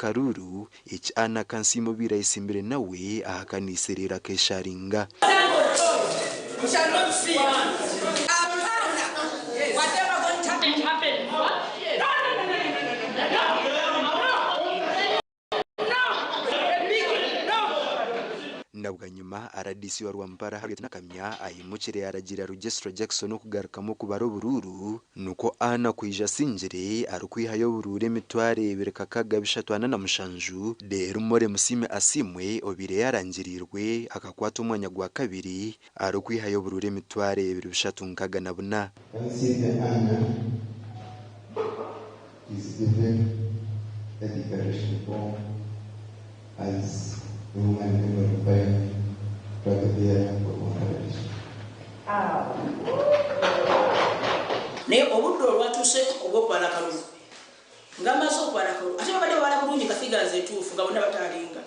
karuru icyana kansimo birayisimbire nawe ahakaniserera kesharinga nabwa nyuma aradisi wa Rwampara hari nakamya ayimukire aragira Rugestra Jackson okugarukamo kubaro bururu nuko ana kwija sinjire arukwihayo burure mitware bireka bishatwana na mushanju de rumore musime asimwe obire yarangirirwe akakwata umwanya gwa kabiri arukwihayo burure mitware birushatunkaga nabuna ne obudo lwatuse obwokwala kalulu ngamaso okwala kalulu ate babade wala bulungi ka figures etuufu nga bonna batalinga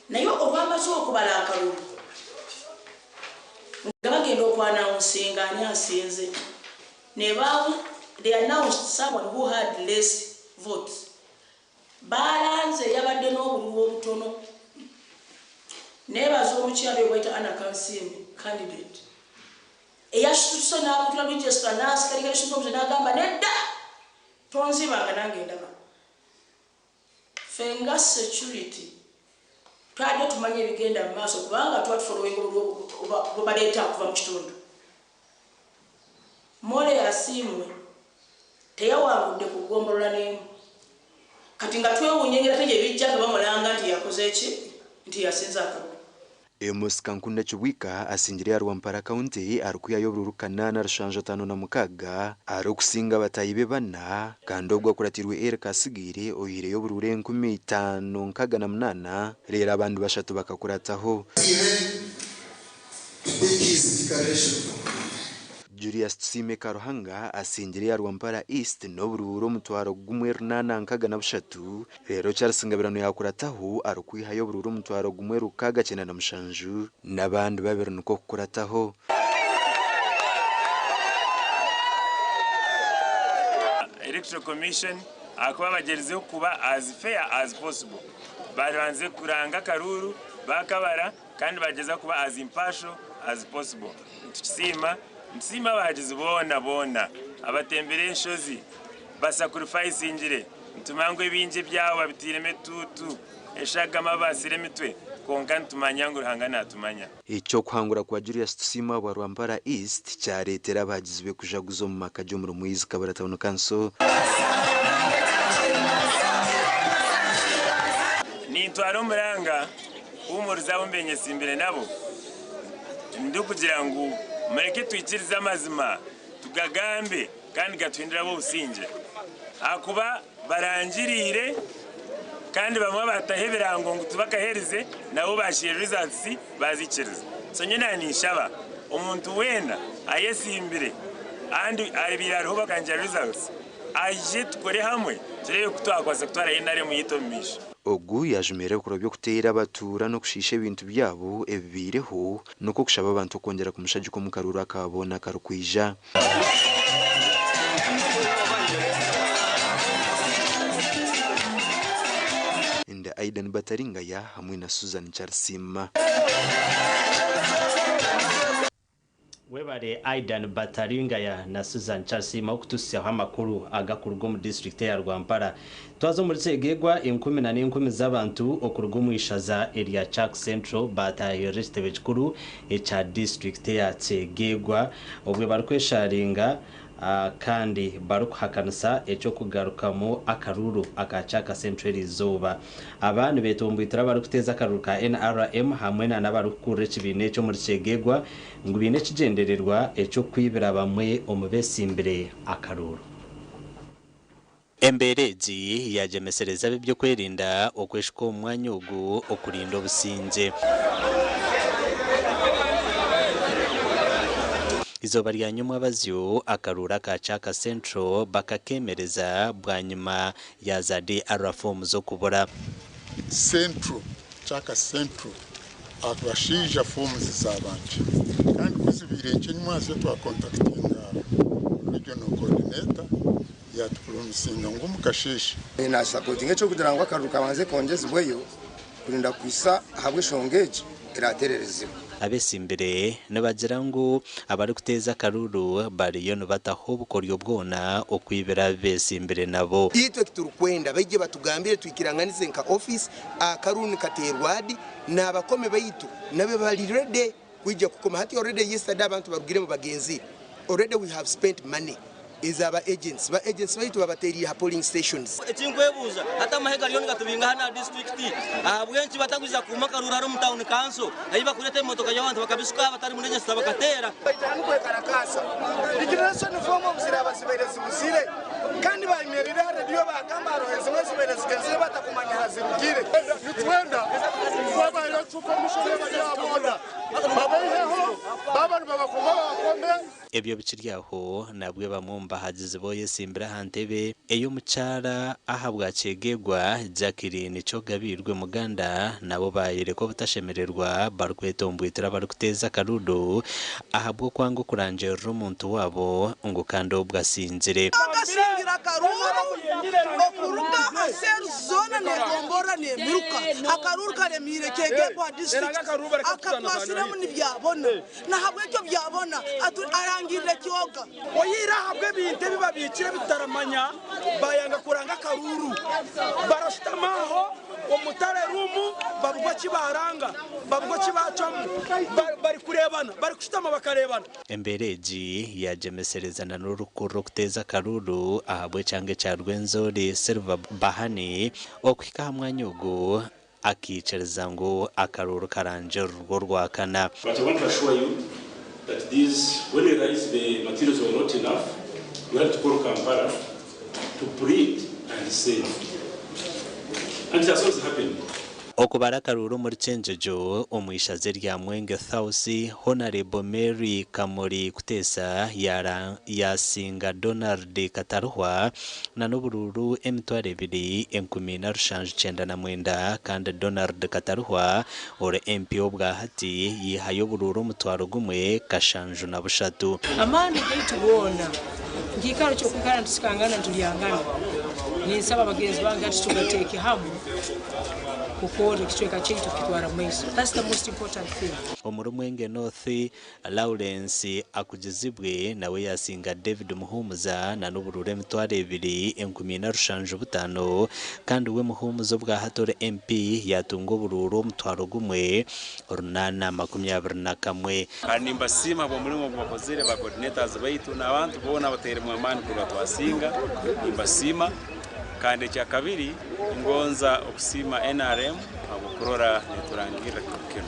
naye obwamaso okubala kalulu nga bagenda okwana omusinga ani asinze ne bawo they announced someone who had less votes balanze yabadde n'obululu obutono nebazo omukyalo bwayita anakansimbi candidate eyasutuse n'abutula register n'asikarika eshingo n'agamba nedda tonzibanga nange ndaba fenga security twajja tumanye ebigenda mu maaso kubanga twatufolowinga bwe baleeta okuva mu kitundu mole yasimwe teyawangudde kugombolola n'emu kati nga twewunyengera tegye bijja nga bamulanga nti yakoze eki nti yasinza akabu Emos kankunda chubwika asinjiri Rwampara County arukuyayo bururu kanana rushanjo 5 arukusinga batayibe bana kandogwa kuratirwe Kasigire oyireyo burure 15 rera abantu bashatu bakakurataho Julius Tsime Karuhanga asinjiri Rwampara East no bururo mutwaro gumwe 8 rero cyarasingabirano yakurataho arukwihayo bururo mutwaro gumwe 9 n'abandi babiri nuko kurataho Electoral Commission akuba bagerizeho kuba as fair as possible baranze kuranga karuru bakabara kandi bageza kuba as impartial as possible Msima bagize bona abatembere inshozi basacrifice ingire ntumango ibinje byabo babitireme tutu eshagama basire mitwe konka ntumanyango hangana tumanya icyo kwangura kwa Julius Tsima wa Rwampara East cyaretera bagizwe kujaguzo mu makajo mu Muizi Kabaratano kanso ni ntwaro muranga umuriza wumbenye simbere nabo ndukugira ngo mureke twikiriza amazima tugagambe kandi gatwindira bo usinje akuba barangirire kandi bamwe bataheberango ngo tubakaherize nabo bashiye results bazikiriza so nyina nishaba umuntu wenda ayesimbire andi aribiraho bakanje results aje tukore hamwe turebe kutwakwa sector y'indare mu yitomisha ogu yajumere kurobyo kutera abatura no kushisha ibintu byabo ebireho nuko kushaba abantu kongera kumushaje ko mukarura akabona karukwija inda Aidan Bataringaya hamwe na Susan Charsima webare Aidan Bataringaya na Susan Charsima okutusya amakuru agakurwa mu district ya Rwampara twazo muri segegwa 10 z'abantu okurwa mu ishaza area Chak Central bataye reste bekuru echa district ya Segegwa obwe barukwesharinga kandi barukuhakanisa echo kugarukamo akaruru akachaka Central izoba abantu betombwitira barukuteza akaruka NRM hamwe na nabarukure kibine cyo muri Segegwa ngo bine kigendererwa echo kwibira bamwe omubesimbire akaruru Emberezi yajemesereza bibyo kwerinda okweshika umwanya ugu okurinda obusinze izoba rya nyuma bazyo akarura ka Chaka Central bakakemereza bwanyuma ya zadi araform zo kubora Central Chaka Central atwashija forms z'abanje kandi kuzibire cyo nyuma zo twa contactinga regional coordinator yatupromisinga ng'omukasheeshe nasapotinga ekyokugira ngu akaruru kabanze kongezibweyo kurinda kwisa habwe shongeji eratererezibwa abesimbere nibagira ngu abari kuteza akaruru bariyo nibataho obukoryo bwona okwibera besimbere nabo itwe turukwenda baije batugambire twikiranganize nka office akaruru nikaterwadi n'abakome baitu nabe bali ready kwija kukoma hati already yesterday abantu babwire mu bagenzi already we have spent money is our agents baitu babateri ha polling stations ekinkwebuza hata mahega lyo ngatubinga hana district abwenchi bataguza kuma karura mu town council ayiba kurete imotoka y'abantu bakabisuka batari munenye bakatera baitanu kwekarakasa declaration form obuzira abasiberezi busire kandi bayimerera radio bagamba roheze mwesiberezi kenze batakumanya hazirugire nitwenda baba yo tukomishone bayaboda babayeho baba babakoma bakome ebyo bikiryaho nabwe bamumba hagize boye simbira hantebe eyo mucara ahabwa cegegwa Jacqueline Chogabirwe muganda nabo bayire ko butashemererwa barkwetombwitira bari kuteza karudo ahabwo kwango kurangera umuntu wabo ngo kando bwasinzire agasingira karuru okuruka aseru zona ne gombora ne miruka akaruru karemire kegegwa district akapasira mu nibyabona nahabwe cyo byabona arangirire kyoga oyira habwe binte bibabikire bitaramanya bayanga kuranga karuru barashitamaho omutare rumu babugwa kibaranga babugwa kibacamu bari kurebana bari kushitama bakarebana embereji yajemeserezana n'urukuru kuteza karuru ahabwe cyange cya Rwenzori Silva Bahani okwika hamwanyugo akicereza ngo akaruru karanje urwo rwakana. But I want to assure you that these, when we realized the materials were not enough, we had to call Kampala to breed and save. And that's what's happening. Okubara karuru muri Chenjejo omwishaze rya Mwenge Thausi Honorable Mary Kamori kutesa yasinga Donald Kataruhwa na n'ubururu emitware 2 na rushanje 9 kandi Donald Kataruhwa ore MP obwa hati yihayo bururu mutwaro gumwe kashanju na bushatu amani gitubona ngikaro cyo kwikana tusikangana tuliyangana ni saba bagenzi banga tugateke hamwe kukore kichweka chetu kitwara mweso. That's the most important thing. Omurumwenge North Lawrence akugizibwe nawe yasinga David Muhumuza na n'uburure mitware 2 na rushanje 5 kandi we Muhumuza bwa hatore MP yatungo bururu mutwaro gumwe runana 21 kandi mbasima bo muri mu bakozere ba coordinators baitu n'abantu bona batere mu amani kuba twasinga imbasima kandi cya kabiri ngonza okusima NRM abukurora neturangira kukino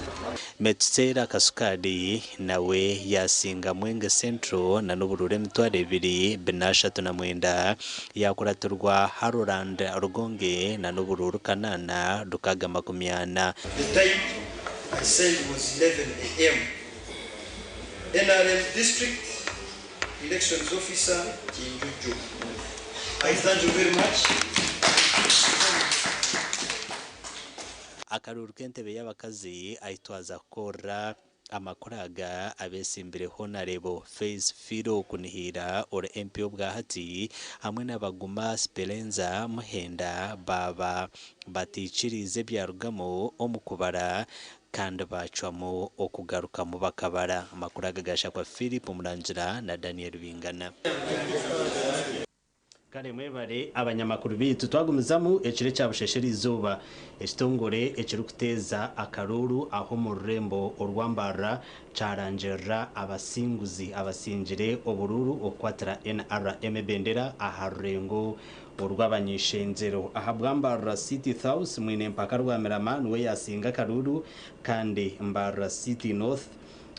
Metsera Kasukadi nawe yasinga Mwenge Central na n'uburure mitware 2 benashatu na mwenda yakuraturwa Haroland Rugonge na n'ubururu kanana dukaga 10. The time I said was 11 a.m. NRM district elections officer Kinjuju. I thank you very much. Akaruru kentebe y'abakazi aitwaza kora amakoraga abesimbire Honorable Face Firo kunihira ore MP obwa hati hamwe n'abaguma Spelenza Muhenda baba baticirize byarugamo omukubara kandi bacwamo okugaruka mu bakabara amakuraga gasha kwa Philip Murangira na Daniel Bingana. Kare mwebare abanyamakuru bitu twagumizamu ekire cyabushesheri izuba ekitongore ekirukuteza akaruru aho mu rurembo urwambara carangera abasinjire obururu okwatira NRM bendera aharengo urw'abanyishenzero ahabwambara City South mwine mpaka rwameraman we yasinga karuru kandi mbara City North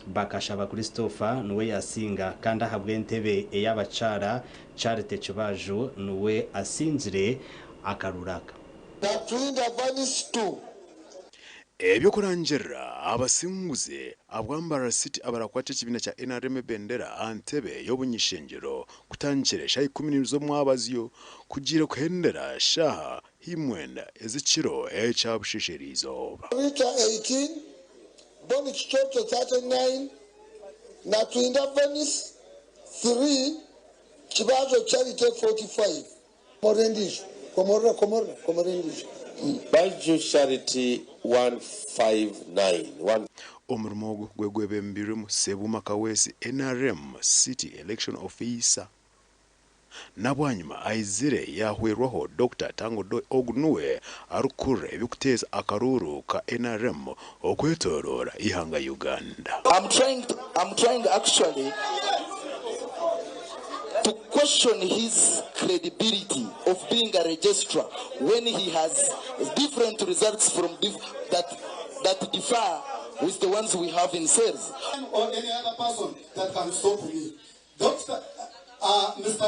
bakashaba Christopher nuwe yasinga kandi ahabwe ntebe eyabacara Charite Kibajo nuwe asinzire akaruraka Natwinda vanis 2 ebyo kurangira abasinguze abwambara City abarakwate kibina cha NRM bendera antebe yobunyishengero kutangiresha 10 zo mwabazyo kugira kuhendera shaha himwenda ezikiro echabushishirizo 18 Boni Chichoto 39 Natwinda vanis 3 Kibazo charity 45. Morendisho. Komorendisho. Budget charity 159. Omurimo ogwo gwegwebembiremu Sebuma Kawesi NRM City Election Officer. Nabwanyuma aizire yahwerwaho Dr. Tango Ognuwe arukure ebikuteeza akaruru ka NRM okwetorora ihanga Uganda. I'm trying actually to question his credibility of being a registrar when he has different results from that differ with the ones we have in sales. Or any other person that can stop me. Mr.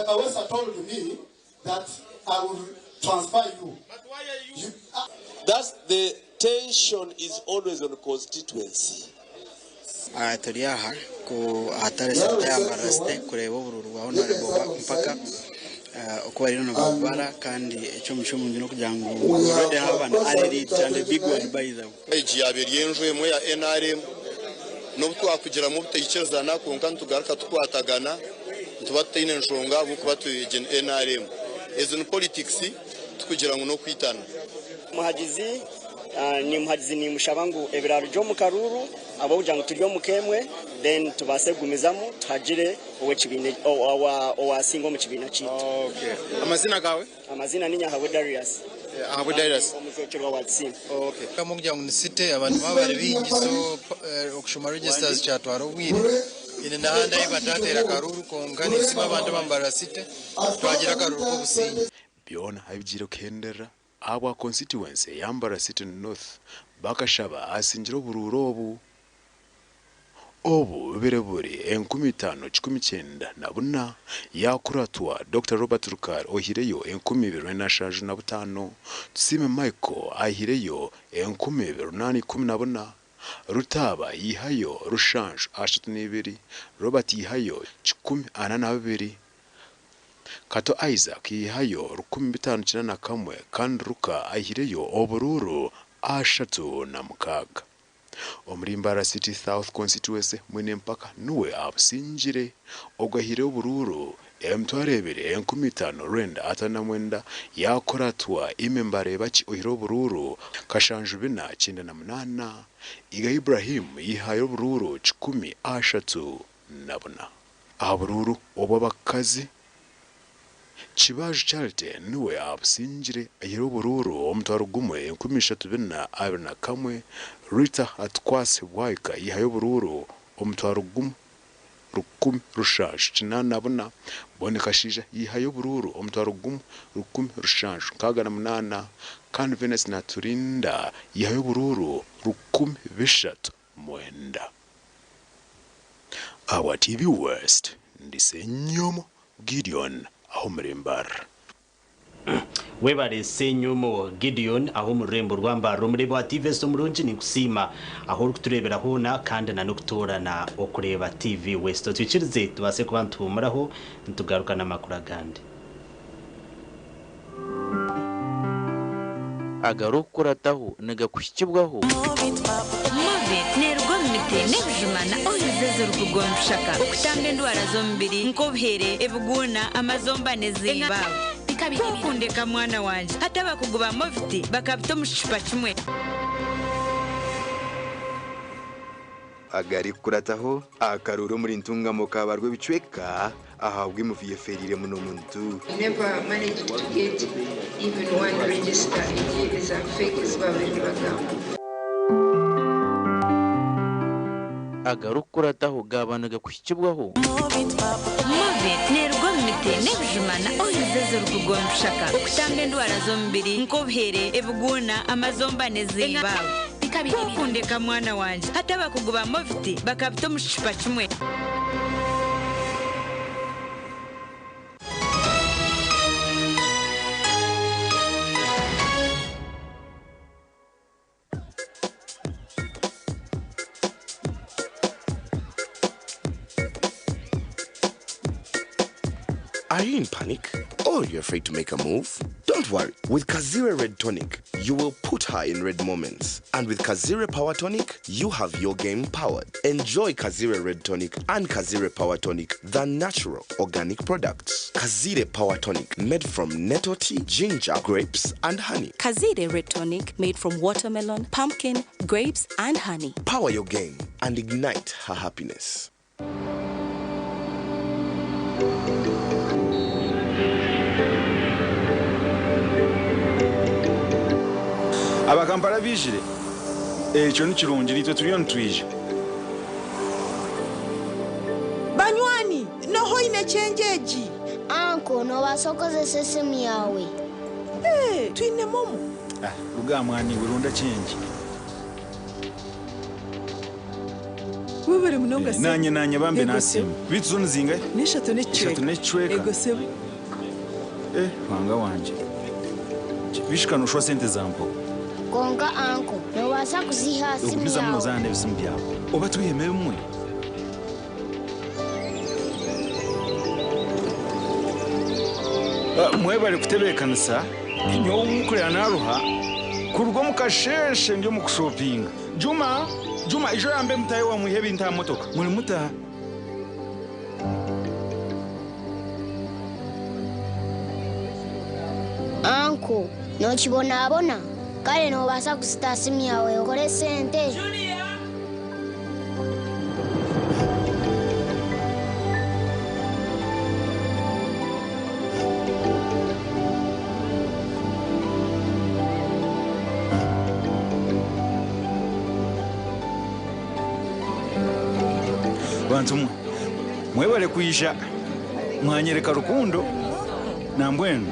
Kawesa told me that I will transfer you. But why are you? That's the tension is always on constituency. Turiaha ku atare September reste kureba ubururu wa honorable mpaka uko bari no babara kandi icyo mushumungi no kugira ngo urode habana ari and big one by them. Eji abiriyenjwe mu ya NRM no twakugira mu butekereza nako nkantu tugaruka tukwatagana tubatine nshonga buko batuje NRM ezo politics tukugira ngo no kwitana muhagizi ni mushabangu ebiraro byo mu karuru abo kugira ngo turyo mukemwe then tubase gumizamu tuhagire owe kibine owa singo mu kibina cyitu. Okay, amazina gawe? Amazina ni Nyahawe Darius. Ahabu Darius. Omuzokero wa Tsim. Okay. Kama kugira ngo nisite abantu babari bingi so okushoma registers cyatwaro bwire ine ndahanda ibatatera karuru konga nisima abantu bambara site twagira karuru ko businyi byona abigiro kendera aba constituency yambara City North bakashaba asinjiro bururobu obu bereburi 1519 nabuna yakuratwa Dr. Robert Rukar ohireyo 2025 Tusime Michael ahireyo 2018 Rutaba yihayo Rushange 32 Robert yihayo 10 Kato Isaac yihayo 1591 kandi Ruka ahireyo obururu 36 Omurimbara City South Constituency mwene mpaka nuwe abusinjire ogahire obururu emtwarebere 15 renda atanamwenda yakoratwa imembare baki ohire obururu kashanju bina 98 Iga Ibrahim yihaye obururu 13 nabona abururu obabakazi Chibaje Charity nuwe abusinjire ahire obururu omutwaro gumwe 13 Rita atkwase waika yihaye obururu omutwaro gumwe rukumi rushaje kinanabona bonekashije yihaye obururu omutwaro gumwe rukumi rushaje 68 kandi Venus Naturinda yihaye obururu rukumi bishatu mwenda. Our TV West ndise nyomo Gideon aho murembar webare senyumo Gideon aho murembo rwambaro murebo wa TV so murunji ni kusima aho kuturebera hona kandi na nokutorana okureba TV West twikirize tubase kubantu muraho ntugaruka namakuru agandi agarukurataho negakushikibwaho Mobit nerwa mite nebjumana oyizezo rukugonshaka okutambe ndwara zombiri nkobhere ebuguna amazomba nezeba kukundeka mwana wanje hata bakuguba Mobit bakabito mushipa kimwe agari kurataho akaruru muri ntungamo kabarwe bicweka ahabwe muviye ferire muno muntu never managed to get even one register is a fake agarukurataho gabanaga kushikibwaho Mobit nerwa mite nebjumana oyizezo rukugonshaka okutambe ndwara zombiri nkobhere ebuguna amazomba nezeba kukundeka mwana wanje hata bakuguba Mobit bakabito mushipa kimwe Are you in panic? Or you're afraid to make a move? Don't worry. With Kazire Red Tonic, you will put her in red moments. And with Kazire Power Tonic, you have your game powered. Enjoy Kazire Red Tonic and Kazire Power Tonic, the natural organic products. Kazire Power Tonic, made from nettle tea, ginger, grapes, and honey. Kazire Red Tonic, made from watermelon, pumpkin, grapes, and honey. Power your game and ignite her happiness. Abakampala bijire ekyo ni kirungi nitwe tuliyo nitwije banywani noho ine chenjeji anko nobasokozesa esimu yawe twine momo ruga mwani wirunda chenji webere munonga se nanye bambe nasimu bitu zo nzinga neshatu necweka ego sebe wanga wanje bishikano shwa sente zampo konga anko nobasa kuziha simu ubiza yawe muzande bisimu byawe oba tuyemeye mwe mwebale kutebekanisa inyo umukurira naruha kurwo mukasheshe ndio mukushopinga Juma ijo yambe mutaye wa muhebe nta motoka muri muta anko nokibonabona kale nobasa kusita simu yawe okole sente bantu mwebale kuisha mwanyereka rukundo nambwenu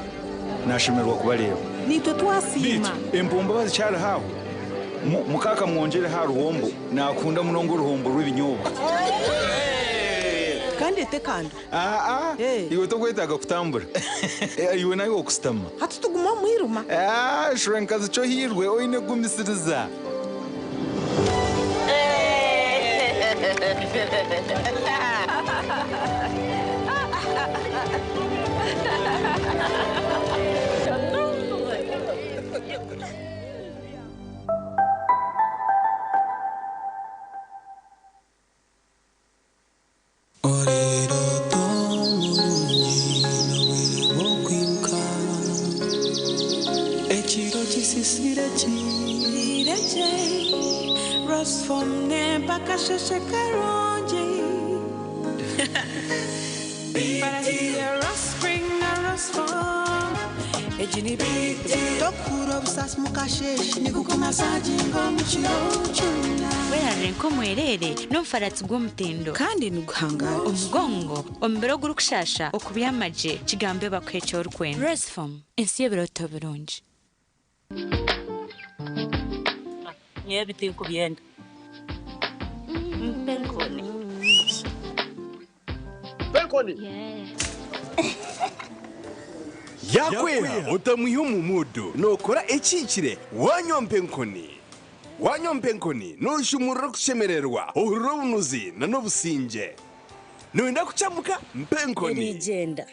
nashemerwa kubareba nitwe twasima empombo bazicyara haho mukaka mwongere ha ruhombo nakunda munongo ruhombo rw'ibinyobwa kandi tekando iwe to kwetaga kutambura iwe nayo okusitama hati tuguma mwiruma shrenkazi cyo hirwe oine gumisiriza Weranko mwerere n'umfaratsi bw'umutendo kandi nuguhangara umugongo ombero gurukushasha okubiyamaje kigambe bakwecho rukwen Resform insiye biroto birungi nyebiti kubyenda Penkoni yakwera utamuye umumudo nokora ekikire wanyompenkoni noshumurira kushemererwa urubunuzi nanobusinje noenda kuchamuka mpenkoni igenda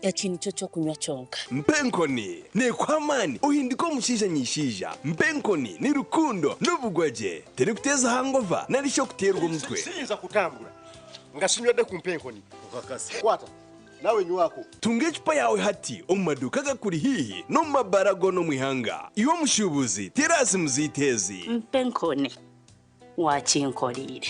yakintu cyo kunywa cyonka mpenkoni ne kwamani uhindiko mushije nyishija mpenkoni ni rukundo n'ubugwaje tere kuteza hangova narisho kuterwa umutwe sinza kutambura ngashinywede ku mpenkoni ukakase kwata nawe nywako tunge chupa yawe hati omumaduka gakuri hihi no mabarago no mwihanga iwo mushubuzi terasi muzitezi mpenkoni wakinkorire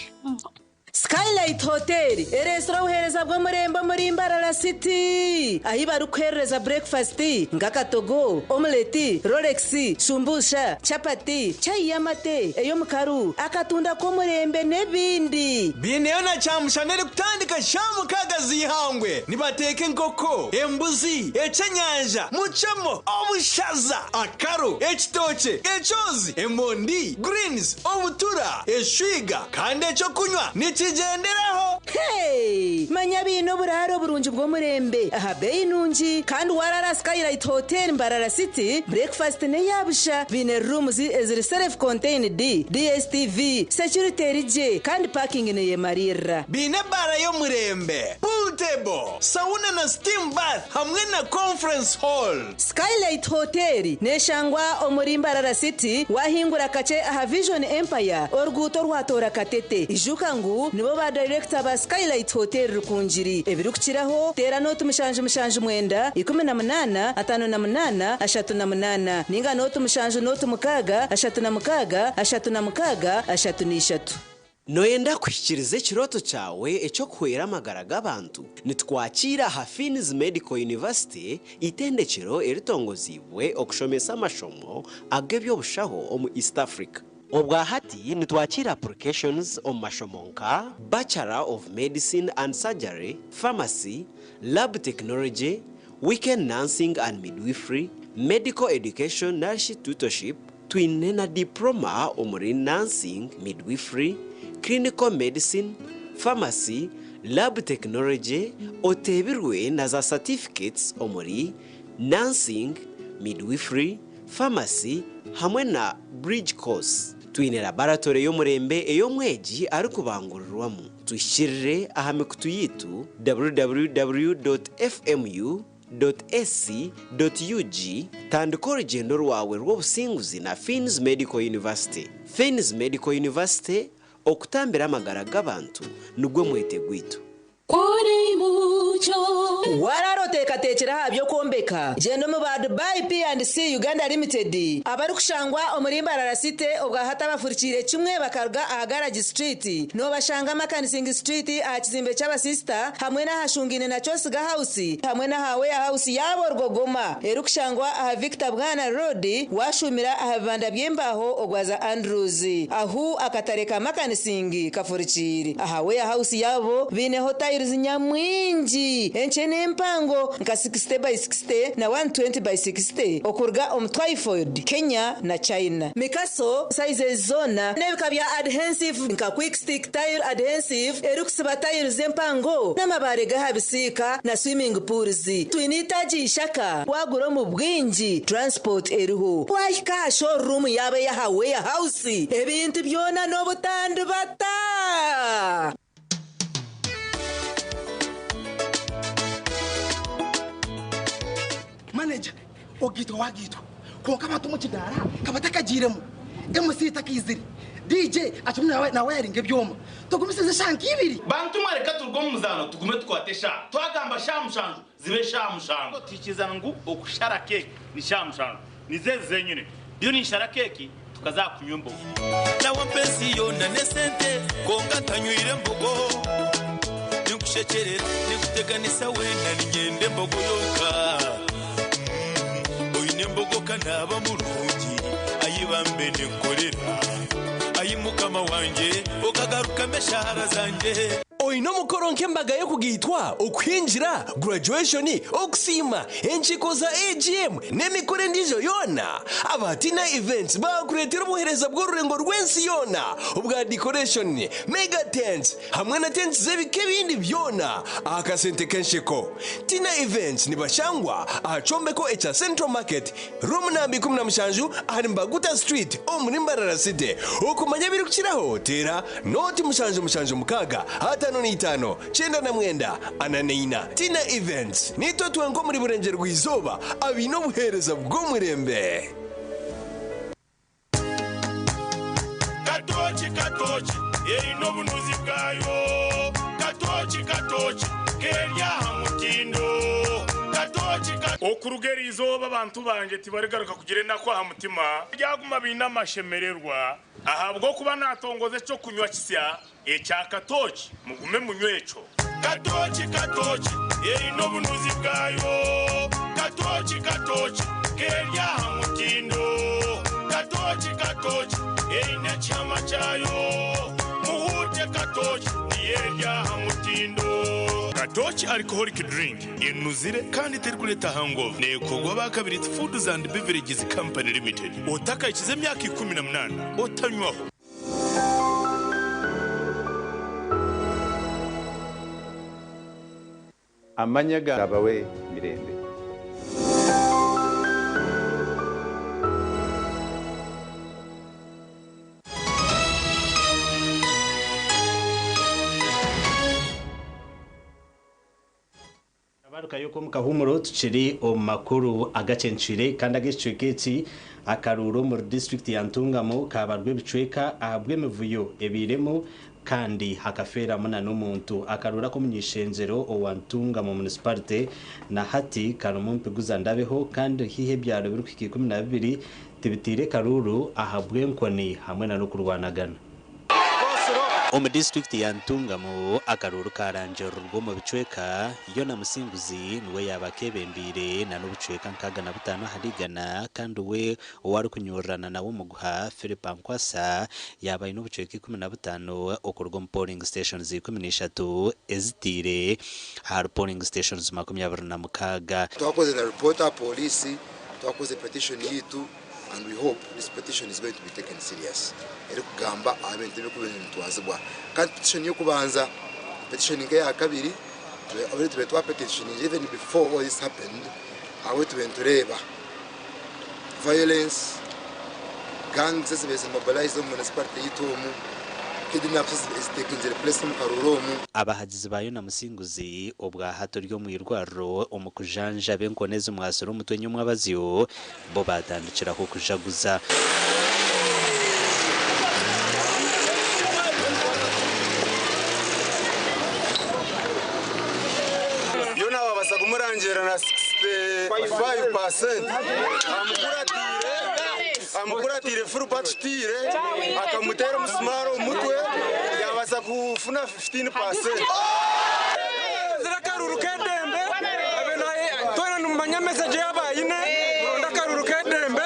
Skylight Hotel, restaurant uhereza bwo murembo muri Imbarara City. Ahi barukhereza breakfast, ngakatogo, omelette, Rolex, shumbusha, chapati, chai yamate, eyo mukaru, akatunda ko murembe nebindi. Bineyo na chamushanere kutandika shamu kagazi hangwe. Nibateke nkoko, embuzi, ecenyanja, muchemo, obushaza, akaru, ekitoche, echozi, emondi, greens, obutura, eshwiga, kande cyo kunywa. Nichigenderaho Hey, manya bino buraro burungi bwo murembe aha bei nungi kandi warara Skylight Hotel Mbarara City breakfast ne yabusha bine rooms eziri self contained DSTV security rije kandi parking ne yemarira bine bara yo murembe pool table sauna na steam bath hamwe na conference hall. Skylight Hotel neshangwa omuri Mbarara City wahingura kace aha Vision Empire orguto rwatora katete ijuka ngu nibo ba director ba Skylight Hotel rukunjiri ebirukiraho tera no tumushanje mwenda 18 58 38 ninga no tumushanje no tumukaga 36 noyenda kwishikiriza ikiroto cyawe ecyo kwera amagara g'abantu nitwakira Hafini's Medical University itendekero eritongozibwe okushomesa amashomo agebyobushaho omu East Africa. Obwa hati nitwakira applications omu mashomo nka Bachelor of Medicine and Surgery, Pharmacy, Lab Technology, Weekend Nursing and Midwifery, Medical Education Nurse Tutorship, twine na diploma omuri Nursing, Midwifery, Clinical Medicine, Pharmacy, Lab Technology, otebirwe na za certificates omuri Nursing, Midwifery, Pharmacy, hamwe na Bridge Course. Twine laboratory yo murembe eyo mweji ari kubangururwamu. Twishirire aha mikutu yitu www.fmu.ac.ug tandika urugendo rwawe rw'obusinguzi na Fins Medical University. Fins Medical University okutambira amagara g'abantu nugwe mwete gwitu. Kuri mucho wararoteka tekera habyo kombeka jeno mu ba Dubai P&C Uganda Limited abari kushangwa omuri Mbarara City obwa hata bafurikire kimwe bakarga aha Garage Street no bashanga Makanising Street aha kizimbe cy'aba sister hamwe na hashungine na Chosiga House hamwe na hawe house yabo rwogoma erukushangwa aha Victor Bwana Road washumira aha banda byembaho ogwaza Andrews ahu akatareka Makanising kafurikire aha we house yabo bine hotel nyamwingi enchene mpango nka 60 by 60 na 120 by 60 okurga Twyford Kenya na China mikaso size zona nebikabya adhesive nka quick stick tile adhesive erukusiba tile zempango namabare gahabisika na swimming pools twinitaji ishaka waguro mu bwingi transport eruho wahika showroom yabe ya hawe house ebintu byona no butandu bata manager ogitwa wagitwa konka batu mu kidara kabatakagiremo MC takiziri DJ atumwe nawe yaringe byoma tugumisize shanki ibiri bantu mareka turgo muzano tugume twatesha twagamba shamushanju zibe shamushanju tikizana ngu okushara keke ni shamushanju nizeze nyine byo ni shara keke tukazakunywa mbogo nawo pensiyo na nesente konga tanywire mbogo nikushekerera nikuteganisa wenda ningende mbogo yoka oyine kanaba mulungi ayibambe nekorera ayimukama wanje okagaruka meshahara zanje oyino mukoronke mbaga yo kugitwa okwinjira graduation okusima enchiko za AGM nemikore ndijo yona abatina events bakuretera obuhereza bw'orurengo rwensi yona obwa decoration mega tents hamwe na tents zebike bindi byona akasente kenshiko tina events nibashangwa achombeko echa Central Market room number 17 ahari Mbaguta Street omuri Mbarara City okumanya birukiraho tera noti mushanju mukaga hata no nitano chenda na mwenda ananeina tina events nito twenko muri burengero rw'izoba abino buhereza bwo murembe katochi ino bunuzi bwayo katochi kerya hamutindo katochi okurugera izoba abantu banje tibarigaruka kugire nako hamutima byaguma binamashemererwa ahabwo kuba natongoze cyo kunywa kisya ecya katochi mugume munywecho katochi ino bunuzi bwayo katochi kerya hamutindo katochi ina chama chayo muhute katochi yerya hamutindo katochi alcoholic drink inuzire kandi teri kuleta hangover nekogwa bakabiri Foods and Beverages Company Limited otaka ikize myaka 18 otanywaho amanyaga abawe mirembe. Abaruka yuko mukahumuro tuciri omakuru Agacencwire kandi agicweketi akaruro mu district ya Ntungamo kabarwe bicweka ahabwe mivuyo ebiremo kandi hakafera muna n'umuntu akarura ko munyishenzero owantunga mu municipality na hati kanumumpe guzandabeho kandi hihe byaro biruki 12 tibitire karuru ahabwe nkoni hamwe na no kurwanagana Omu district ya Ntungamo akaruru karanjero rwo mu bicweka yo na musinguzi niwe yabakebembire na n'ubucweka nkaga na butano harigana kandi we wari kunyorana nawo mu guha Philip Nkwasa yabaye n'ubucweka 15 okurwa polling stations 13 ezitire har polling stations 26 twakoze na reporter police twakoze petition yitu and we hope this petition is going to be taken serious. Eri kugamba abantu bikubintu twazibwa kandi petition yo kubanza petition ya kabiri abari twa petition even before all this happened awe tubentureba violence gangs is mobilized mu municipality yitomu kidnappers is taking the place mu karuromu abahagizi bayo na musinguzi obwa hato ryo mu irwaro omukujanja benkoneze mwasoro mutwe nyumwa baziyo bo batandikira ko kujaguza Yona babasa kumurangera na 65% amukuratire furu patutire akamutera musmaro umutwe yabasa kufuna 15%. Zirakaruru kedembe abena twana numanya message yabayine ndakaruru kedembe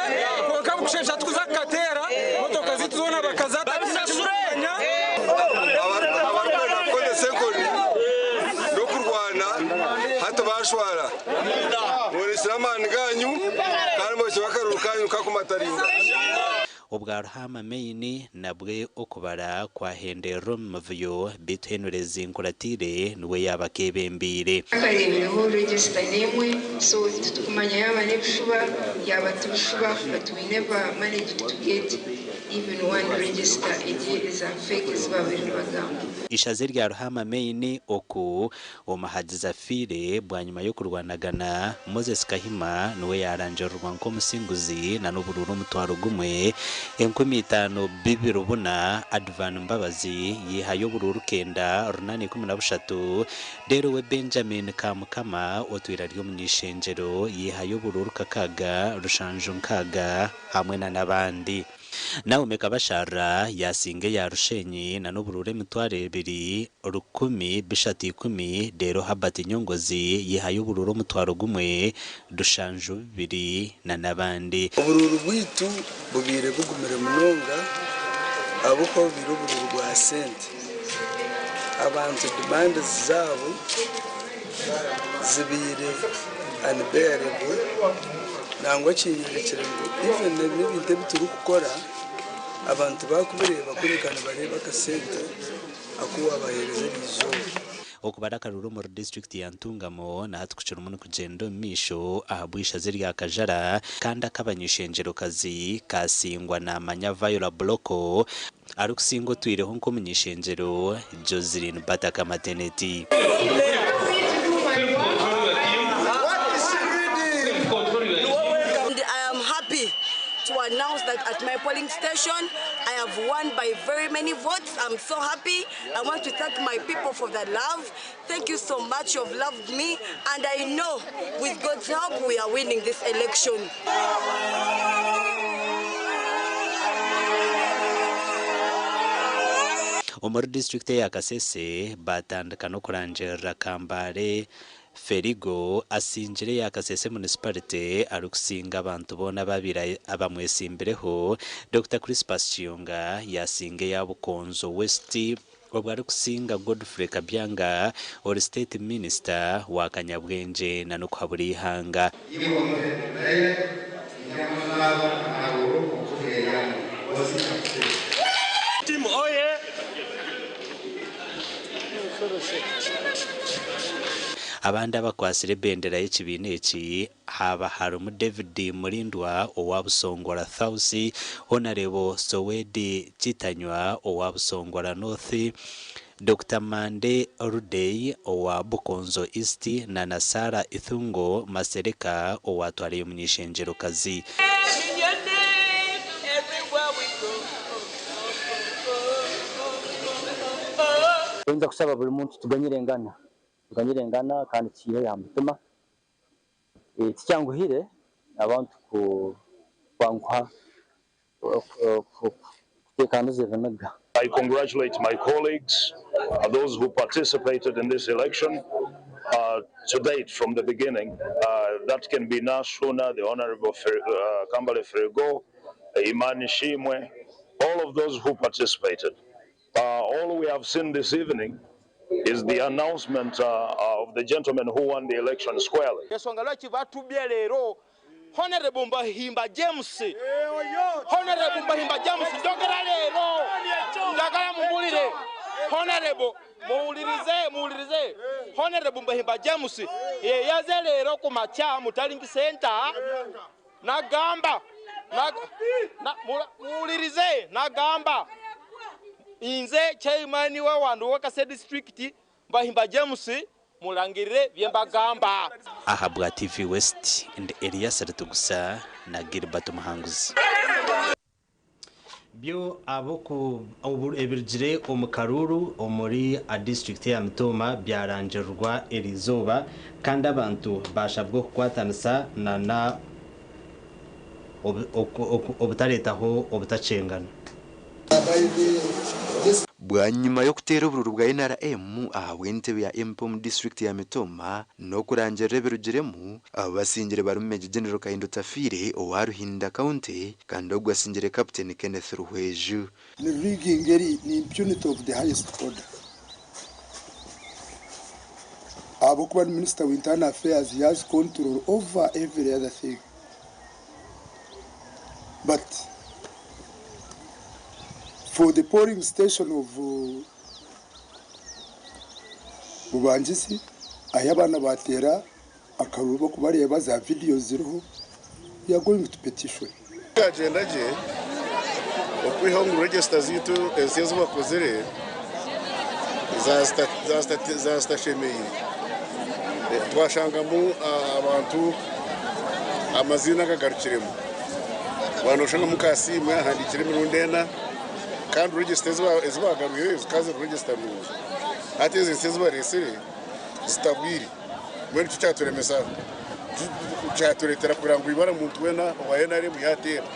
ko kabukushesha tukuzakatera motoka zituzona bakazata kimanya abarwana kone senkoni no kurwana hato bashwara muri islamani ganyu kalmo cyakaruru kanyu kakumataringa obwa Ruhama Maine nabwe okubara kwa hendero mvuyo bithenureze nkuratire niwe yabakebembire akarebeho register nemwe so tukumanya yaba nebushuba yaba tubushuba but we never managed to get even one register is a fake zibabiri bagamba ishaze rya Ruhama Maine oku omahagiza fire bwanyuma yo kurwanagana Moses Kahima niwe yaranjerwa nko musinguzi na n'ubururu mutwaro gumwe 15 bibirubuna Advan Mbabazi yihayo bururu kenda runani 13 dero we Benjamin Kamukama otwira ryo munyishenjero yihayo bururu kakaga rushanju nkaga hamwe na nabandi nawe mekabashara yasinge ya rushenyi na n'uburure mutware 2 rukumi bishati 10 dero habati nyongozi yihayo bururu mutwaro gumwe dushanju 2 na nabandi ubururu bwitu bubire bugumire munonga abuko birubururu rwa sente abantu demand zabo zibire unbearable nangwa kinyerekere ngo even n'ibintu bituri gukora abantu bakubireba kurekana bareba kasente akuwa bahereze bizo okubara karuru mu district ya Ntungamo na hatukucira umuntu kugendo misho ahabwisha ziri akajara kandi akabanyishenjero kazi kasingwa na manya viola bloko arukusingo twireho nko munyishenjero Joseline Bataka maternity to announce that at my polling station I have won by very many votes. I'm so happy. I want to thank my people for that love. Thank you so much. You've loved me, and I know with God's help we are winning this election. Omuri district ya Kasese batandika no kuranjera Kambare Ferigo asinjire ya Kasese municipality arukusinga abantu bona babira abamwesimbireho Dr. Crispus Chionga yasinge ya Bukonzo West obwari kusinga Godfrey Kabyanga or state minister wa Kanyabwenje na nokhaburi ihanga team oye abandi abakwasire bendera y'ekibina eki haba harimu David Murindwa owa Busongora South, Honorable Sowedi Chitanywa owa Busongora North, Dr. Mande Rudey owa Bukonzo East na Nasara Ithungo Masereka owa twari umunyishenjero kazi. Nza kusaba buri muntu tuganyirengana kandi kiye yamutuma tikyanguhire abantu ku bankwa kutekanize vanaga. I congratulate my colleagues, those who participated in this election to date from the beginning. That can be Nashuna, the Honorable Kambale Fergo, Imani Shimwe, all of those who participated. All we have seen this evening is the announcement of the gentleman who won the election squarely. Honorable Mbahimba James, Honorable Mbahimba James, ndogera lero ndagala mumulire Honorable muulirize Honorable Mbahimba James yaze lero ku macha mutalingi center nagamba muulirize nagamba inze chairman wa wandu wakase district Mbahimba James mulangirire byembagamba. Ahabwa TV West and Elias Rutugusa na Gilbert Muhanguzi. Byo aboko ebirjire omukaruru omuri a district ya Mtoma byarangerwa erizoba kandi abantu bashabwo kukwatanisa na obutaretaho obutacengana. Bwanyuma yo kutera ubururu bwa NRM ahabwa entebe ya MP mu district ya Mitoma no kurangira birugiremu abasingire barumeje General Kahindo Tafire owaruhinda county kandi ogwasingire Captain Kenneth Ruhweju. The rigging ni impunity of the highest order. Abokuba Minister of Internal Affairs, he has control over every other thing. But for the polling station of Bubanjisi, ayabana batera akarubo kubareba za video ziriho, we are going to petition. Agenda je okwiho register zitu esezo bakozere za stashemeye twashangamu abantu amazina gagarukiremo banoshanga mukasi mwe handikire mu ndena kandi register ezibagaruye zikaze register mu ati zisezwa resere zitabwiri mwe cyaturemesa cyaturetera kurango ibara muntu wena wayenare muyatera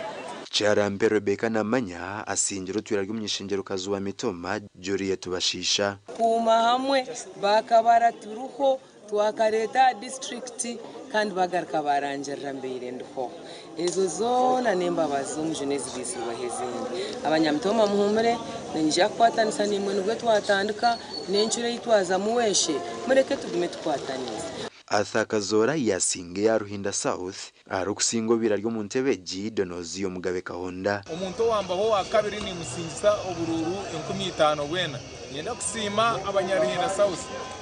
Charambe Rebecca Namanya asingira utwira rw'umyishingiro kazuwa Mitoma Joriye tubashisha kuma hamwe bakabara turuho twakareta district kandi bagaruka barangira mbere ndho ezo zona nembabazo umujunezi bisirwa hezindi abanyamtoma muhumure ninja kwatanisa nimwe nubwo twatandika n'encure yitwaza muweshe mureke tugume twataniza. Athakazora yasinge ya Ruhinda South arukusingo biraryo mu Ntebeji Donozio Mugabe Kahonda. Umuntu wambaho wa kabiri ni musingisa obururu 15 wena yenda kusima abanyaruhinda South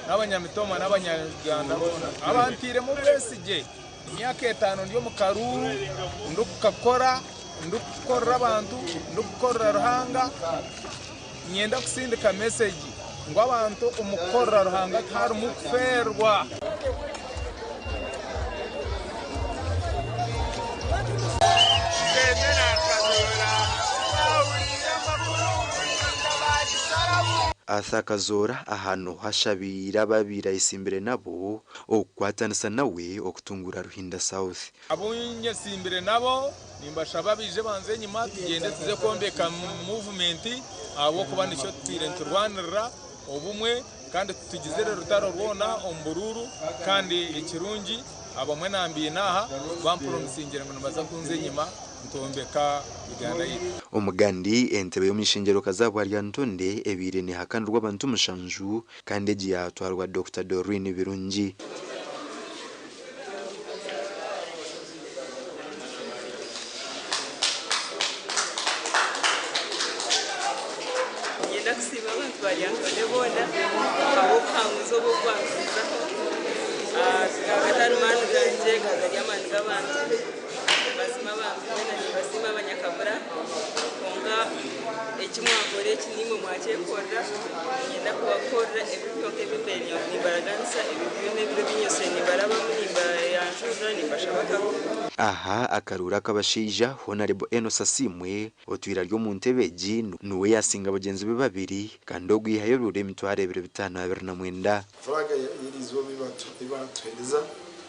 n'abanyamitoma n'abanyaganda abantire mu besije imyaka 5 ndiyo mu karuru ndukakora abantu ndukora ruhanga nyenda kusindika message ngo abantu umukora ruhanga kari mukferwa. Athakazora ahantu hashabira babira isimbere nabo okwatanisa nawe okutungura Ruhinda South. Abunye simbere nabo nimbashaba bije banze nyuma tugende tuze kombeka movement abo kuba nicyo twirenturwanira obumwe kandi tugizere rutaro rwona ombururu kandi ikirungi abamwe nambiye naha bampromisingire ngo baza kunze nyuma ntombeka biganda yi omugandi entebe y'omishingiro kazabwa rya Ntonde ebire ne hakana rw'abantu mushanju kandi egiya twarwa Dr. Dorine Birungi. Yenda kusiba abantu bari Ntonde bona abo kwanguzo bo kwanguza kagatari mani ganje kagari amani g'abantu bazima bamwe bazima abanyakabura konga ekimwakore kinimwe mwakyekora ngenda kubakora ebibyoke bipenyo nimbaraganisa ebibyone biro binyose nimbaraba nimbara yanjuza nimbashabaka. Aha akarura kabashija Honorable Enos Asimwe otwira ryo mu ntebeji nuwe yasinga bagenzi be babiri kandi ogwihayorure emitware 2529 fraga yirizwo bibatweleza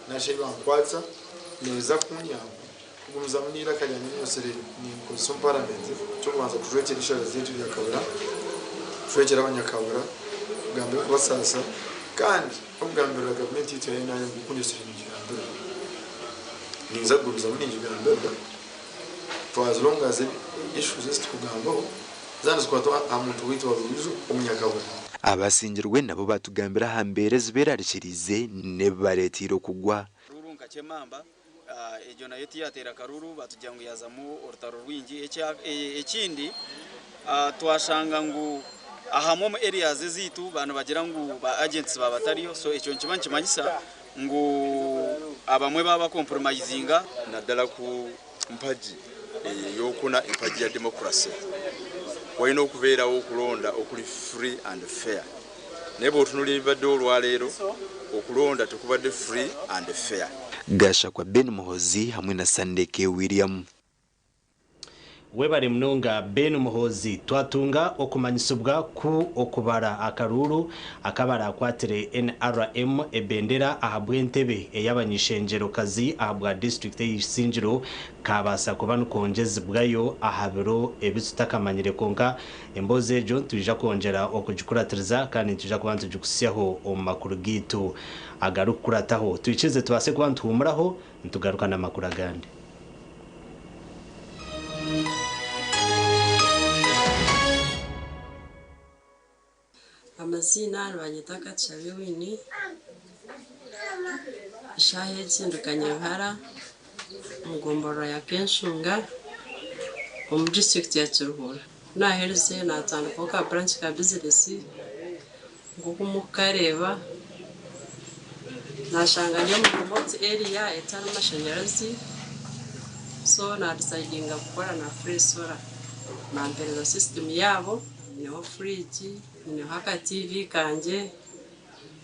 nashe bankwatsa neza kunyamba kumzamunira kajyanye n'iyosere ni constitution parliament cyo kubanza kujwekera ishara zintu yakabura kujwekera abanyakabura gambe kubasasa kandi ubwambere government yitwaye nayo gukundisira n'igirambere ninza kumzamunira igirambere for as long as issues is kugambo zanze kwato amuntu witwa rubizo umunyakabura abasingirwe nabo batugambira hambere ziberarikirize ne baretiro kugwa rurunka chemamba ejo nayo tiyatera karuru batujya ngo yazamu orutaro rwingi ekindi twashanga ngo ahamo mu areas zitu bantu bagira ngo ba agents babatariyo so icyo nkibanki manyisa ngo abamwe baba compromisinga nadala ku mpaji yokuna impaji ya democracy wayino okubeera okulonda okuli free and fair nebo otunuli badde olwaleero okulonda tukubadde free and fair. Gasha kwa Ben Muhozi hamwe na Sande ke William webari mnonga Ben Muhozi twatunga okumanyisubwa ku okubara akaruru akabara kwatire NRM ebendera ahabwentebe eyabanyishenjero kazi ahabwa district y'Isinjiro kabasa kubanu konjezibwayo ahabiro ebisutakamanyire konka emboze John tujja konjera okujikuratiriza kandi tujja kubanza jukusiyaho omakuru gitu agarukurataho tuichize twase kwantu humuraho ntugarukana makuru agandi. Amazina banyitaka Chabewini shahe tsindukanye hara mugomboro ya Kenshunga mu district ya Kiruhura nahereze natandika ka branch ka business ngukumukareba nashanga njye mu remote area etana mashanyarazi so na decidinga gukora na free solar na mpereza system yabo niho fridge niho haka TV kanje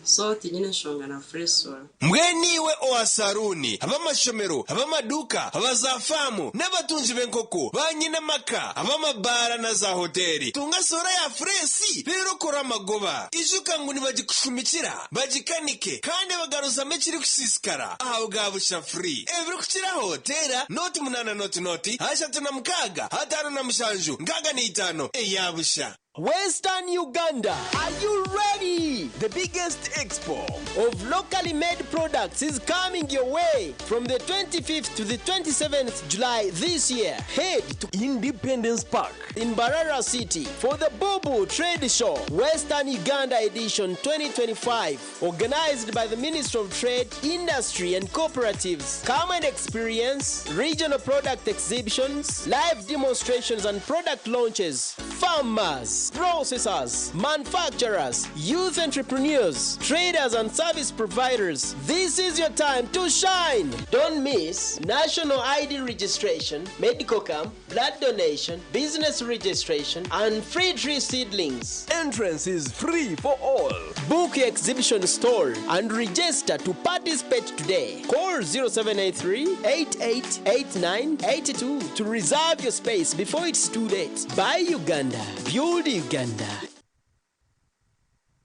so tinyine nshonga na free solar mweniwe oasaruni abamashomero abamaduka abazafamu n'abatunzi benkoko banyine maka abamabara na za hoteli tunga sora ya fresi rero kora amagoba ijuka ngo nibagikushumikira bagikanike kandi bagaruza mekiri kusisikara aho gabusha free evri kukira hotela noti munana noti ashatu na mukaga hatano na mushanju ngaga ni 5 eyabusha. Western Uganda, are you ready? The biggest expo of locally made products is coming your way from the 25th to the 27th July this year. Head to Independence Park in Barara City for the Bubu Trade Show, Western Uganda Edition 2025, organized by the Ministry of Trade, Industry and Cooperatives. Come and experience regional product exhibitions, live demonstrations and product launches. Farmers, processors, manufacturers, youth entrepreneurs, traders and service providers. This is your time to shine. Don't miss national ID registration, medical camp, blood donation, business registration, and free tree seedlings. Entrance is free for all. Book your exhibition stall and register to participate today. Call 0783-888982 to reserve your space before it's too late. Buy Uganda. Build Uganda.